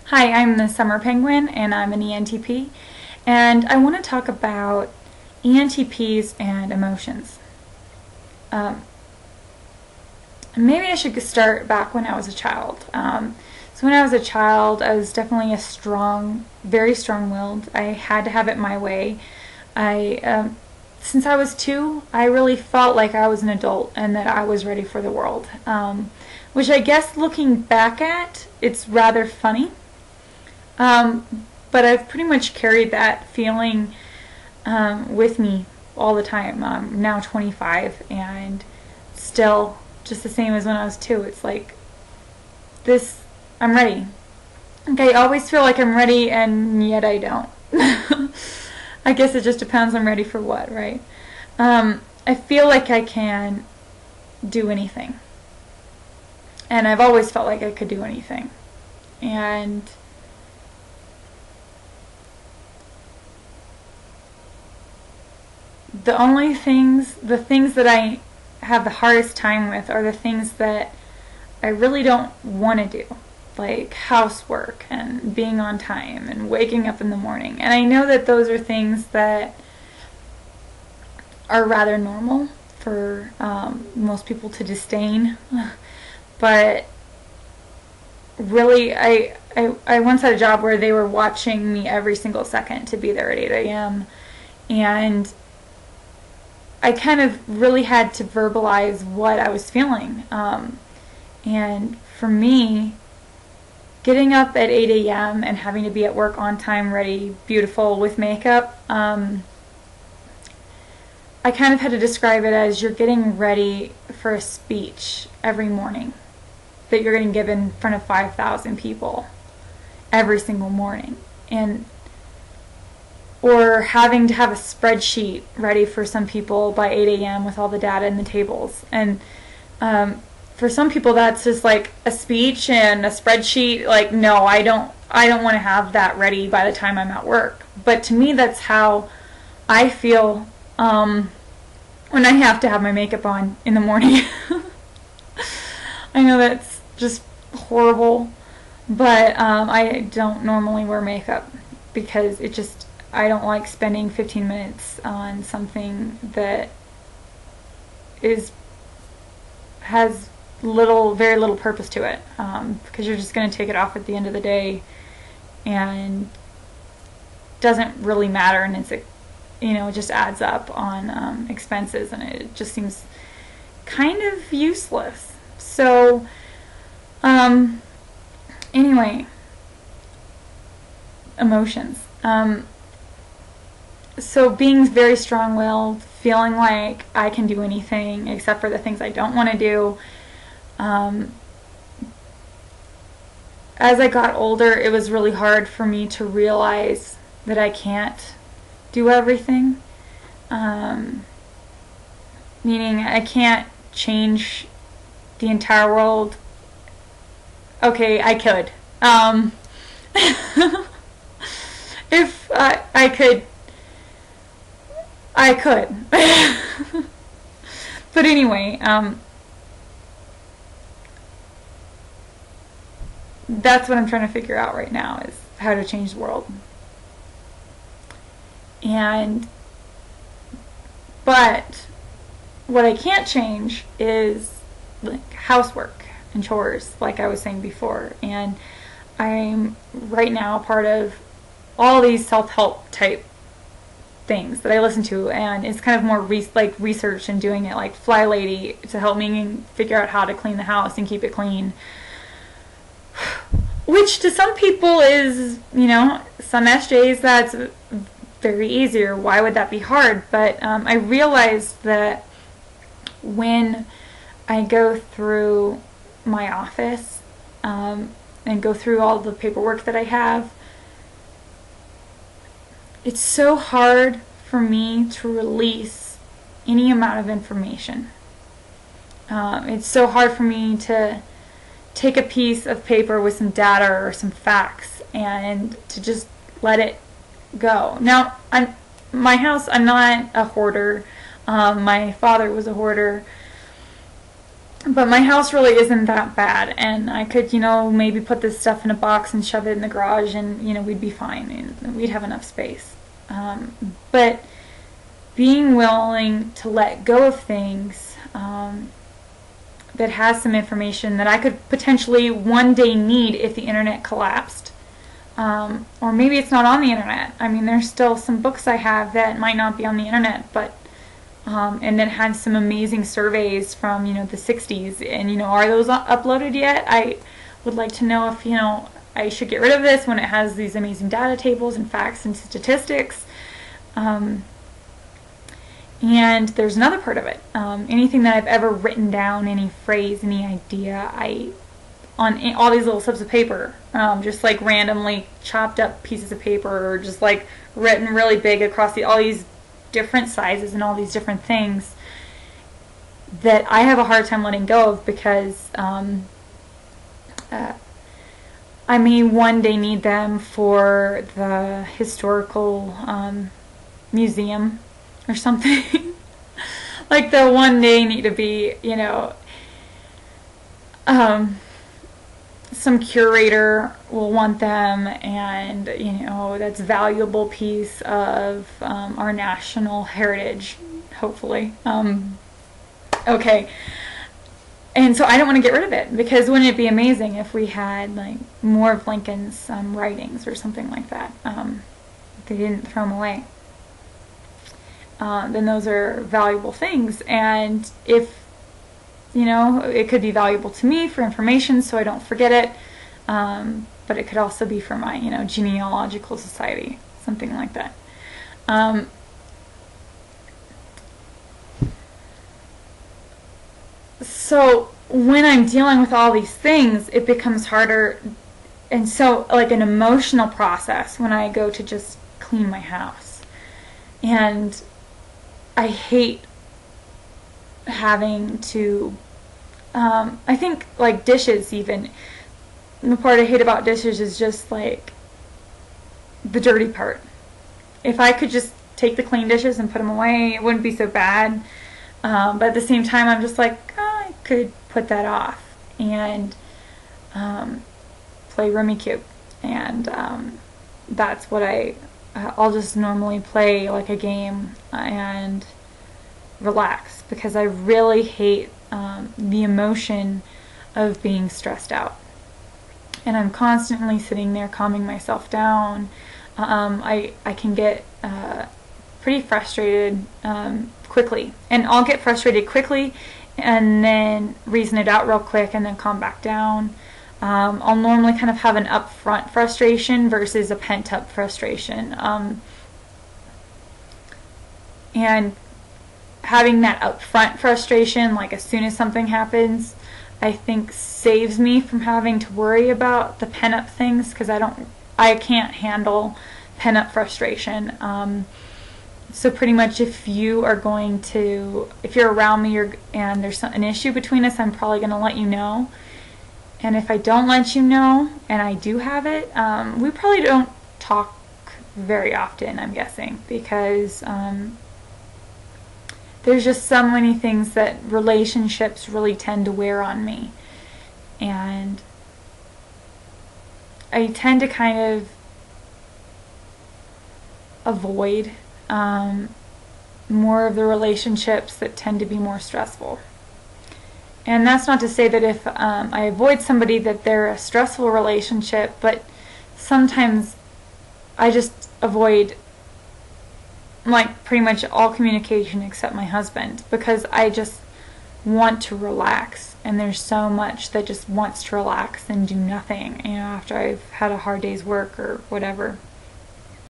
Hi, I'm the Summer Penguin and I'm an ENTP, and I want to talk about ENTPs and emotions. Um, Maybe I should start back when I was a child. So when I was a child, I was definitely very strong-willed. I had to have it my way. Since I was 2, I really felt like I was an adult and that I was ready for the world. Which I guess looking back at, it's rather funny. But I've pretty much carried that feeling with me all the time. I'm now 25 and still just the same as when I was 2. It's like I'm ready. Okay, I always feel like I'm ready and yet I don't. I guess it just depends I'm ready for what, right? I feel like I can do anything. And I've always felt like I could do anything. And the things that I have the hardest time with are the things that I really don't want to do, like housework and being on time and waking up in the morning. And I know that those are things that are rather normal for most people to disdain, but really I once had a job where they were watching me every single second to be there at 8 a.m. and I kind of really had to verbalize what I was feeling. And for me, getting up at 8 a.m. and having to be at work on time, ready, beautiful, with makeup, I kind of had to describe it as you're getting ready for a speech every morning that you're going to give in front of 5,000 people every single morning. Or having to have a spreadsheet ready for some people by 8 a.m. with all the data and the tables. And for some people that's just like a speech and a spreadsheet. Like, no, I don't want to have that ready by the time I'm at work. But to me, that's how I feel when I have to have my makeup on in the morning. I know that's just horrible, but I don't normally wear makeup because I don't like spending 15 minutes on something that has very little purpose to it, because you're just going to take it off at the end of the day and doesn't really matter, and it just adds up on expenses, and it just seems kind of useless. So anyway, emotions. So being very strong-willed, feeling like I can do anything except for the things I don't want to do. As I got older, it was really hard for me to realize that I can't do everything. Meaning I can't change the entire world. Okay, I could. If I could. I could. But anyway, that's what I'm trying to figure out right now, is how to change the world. But what I can't change is like housework and chores, like I was saying before. And I'm right now part of all these self-help type things that I listen to, and it's kind of more research and doing it, like Fly Lady, to help me figure out how to clean the house and keep it clean, which to some people is, some SJs, that's very easy, or why would that be hard? But I realized that when I go through my office and go through all the paperwork that I have, it's so hard for me to release any amount of information. It's so hard for me to take a piece of paper with some data or some facts and to just let it go. Now, my house, I'm not a hoarder. My father was a hoarder. But my house really isn't that bad, and I could, maybe put this stuff in a box and shove it in the garage, and, we'd be fine, and we'd have enough space. But being willing to let go of things that has some information that I could potentially one day need if the internet collapsed. Or maybe it's not on the internet. I mean, there's still some books I have that might not be on the internet, but and then had some amazing surveys from, the 60s. And, are those uploaded yet? I would like to know if, I should get rid of this when it has these amazing data tables and facts and statistics. And there's another part of it. Anything that I've ever written down, any phrase, any idea, on all these little slips of paper, just like randomly chopped up pieces of paper, or just like written really big across all these different sizes and all these different things that I have a hard time letting go of, because I may one day need them for the historical museum or something. Like they'll one day need to be, some curator will want them, and that's a valuable piece of our national heritage, hopefully. Okay, and so I don't want to get rid of it, because wouldn't it be amazing if we had like more of Lincoln's writings or something like that? They didn't throw them away. Then those are valuable things, and if it could be valuable to me for information so I don't forget it, but it could also be for my, genealogical society, something like that. So when I'm dealing with all these things, it becomes harder, and so like an emotional process when I go to just clean my house. And I hate having to, I think like dishes even, the part I hate about dishes is just like the dirty part. If I could just take the clean dishes and put them away, it wouldn't be so bad. But at the same time, I'm just like, I could put that off and play Rummy Cube. And that's what I'll just normally play like a game and relax, because I really hate the emotion of being stressed out. And I'm constantly sitting there calming myself down. I can get pretty frustrated quickly, and I'll get frustrated quickly and then reason it out real quick and then calm back down. I'll normally kind of have an upfront frustration versus a pent-up frustration, and having that upfront frustration, like as soon as something happens, I think saves me from having to worry about the pent-up things, because I can't handle pent-up frustration. So pretty much if you're around me and there's an issue between us, I'm probably going to let you know. And if I don't let you know and I do have it, we probably don't talk very often, I'm guessing, because there's just so many things that relationships really tend to wear on me. And I tend to kind of avoid more of the relationships that tend to be more stressful. And that's not to say that if I avoid somebody that they're a stressful relationship, but sometimes I just avoid like pretty much all communication except my husband, because I just want to relax, and there's so much that just wants to relax and do nothing, after I've had a hard day's work or whatever.